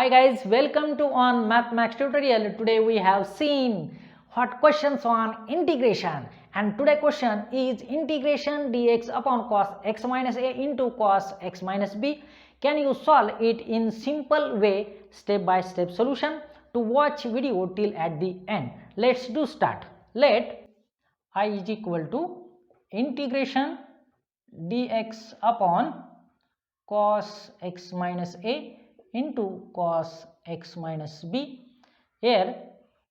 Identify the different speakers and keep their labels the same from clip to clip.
Speaker 1: Hi guys, welcome to on Mathmax tutorial. Today we have seen hot questions on integration, and today question is integration dx upon cos x minus a into cos x minus b. Can you solve it in simple way, step by step solution? To watch video till at the end. Let's do start. Let I is equal to integration dx upon cos x minus a into cos x minus b. Here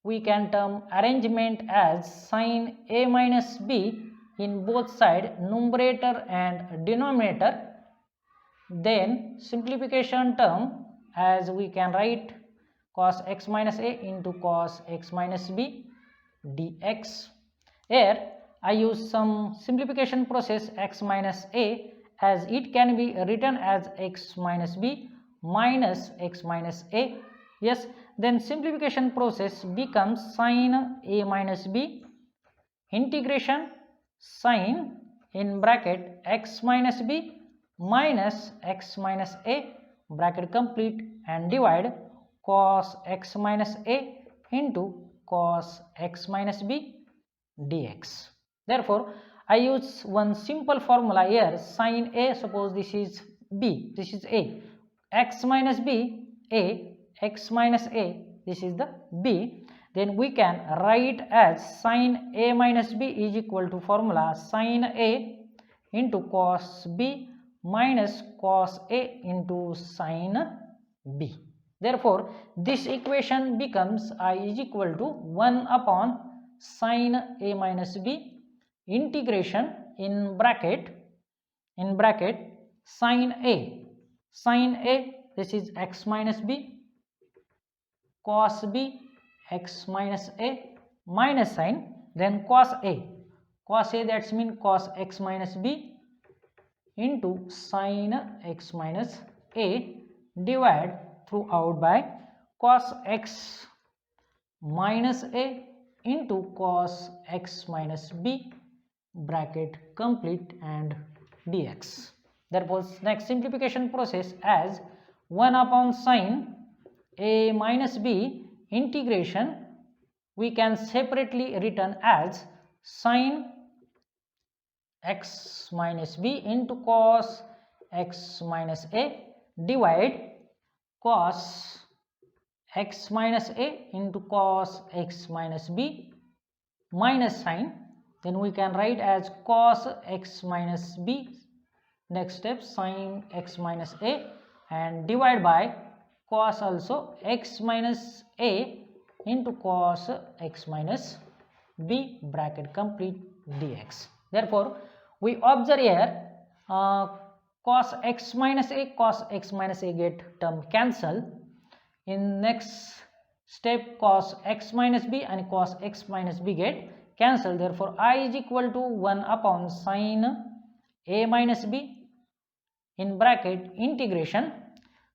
Speaker 1: we can term arrangement as sin a minus b in both side numerator and denominator. Then simplification term as we can write cos x minus a into cos x minus b dx. Here I use some simplification process x minus a, as it can be written as x minus b minus x minus a. Yes, then simplification process becomes sin a minus b integration sin in bracket x minus b minus x minus a bracket complete and divide cos x minus a into cos x minus b dx. Therefore, I use one simple formula here. Sin a, suppose this is b, this is a, x minus b, a, x minus a, this is the b. Then we can write as sin a minus b is equal to formula sin a into cos b minus cos a into sin b. Therefore, this equation becomes I is equal to 1 upon sin a minus b integration in bracket sin a, this is x minus b, cos b x minus a minus sin, then cos a that means cos x minus b into sin x minus a divide throughout by cos x minus a into cos x minus b bracket complete and dx. Therefore, next simplification process as 1 upon sin a minus b integration we can separately written as sin x minus b into cos x minus a divide cos x minus a into cos x minus b minus sin, then we can write as cos x minus b, next step sin x minus a and divide by cos also x minus a into cos x minus b bracket complete dx. Therefore, we observe here cos x minus a get term cancel. In next step cos x minus b and cos x minus b get cancelled. Therefore, I is equal to 1 upon sin a minus b in bracket integration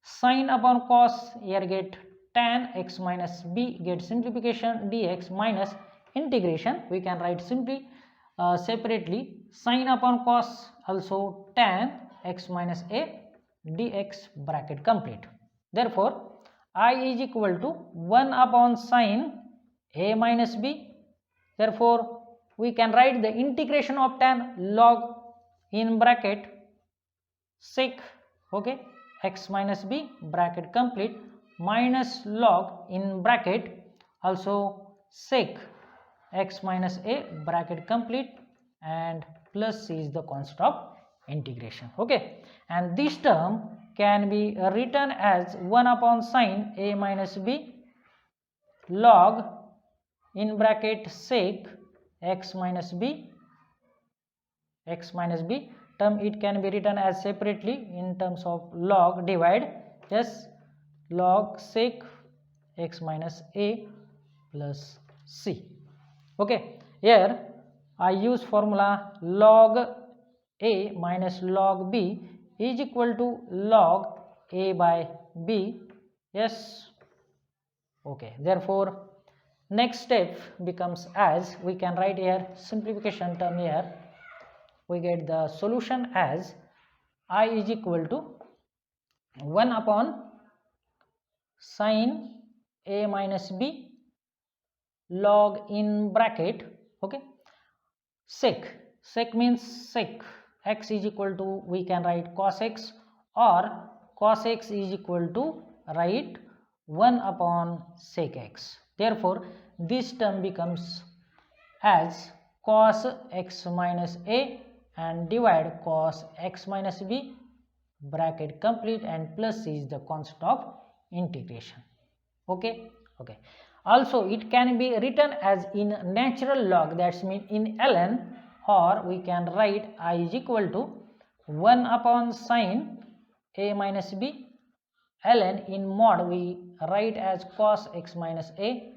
Speaker 1: sin upon cos, here get tan x minus b, get simplification dx minus integration we can write simply separately sin upon cos also tan x minus a dx bracket complete. Therefore, I is equal to 1 upon sin a minus b. Therefore, we can write the integration of tan log in bracket sec, okay, x minus b bracket complete minus log in bracket also sec x minus a bracket complete and plus is the constant of integration, okay, and this term can be written as 1 upon sin a minus b log in bracket sec x minus b term, it can be written as separately in terms of log divide yes log sec x minus a plus c, okay. Here I use formula log a minus log b is equal to log a by b, yes, okay. Therefore, next step becomes as we can write here simplification term here we get the solution as I is equal to 1 upon sin a minus b log in bracket, okay, sec means sec x is equal to, we can write cos x, or cos x is equal to write 1 upon sec x. Therefore this term becomes as cos x minus a and divide cos x minus b, bracket complete, and plus is the constant of integration. Okay. Also it can be written as in natural log, that's mean in ln, or we can write I is equal to 1 upon sin a minus b ln in mod, we write as cos x minus a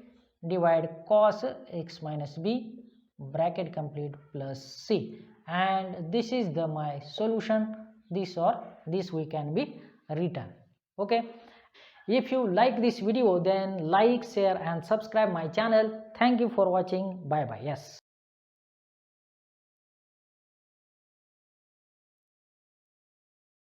Speaker 1: divide cos x minus b, bracket complete, plus c. And this is the my solution. This we can be written. Okay. If you like this video, then like, share and subscribe my channel. Thank you for watching. Bye bye. Yes.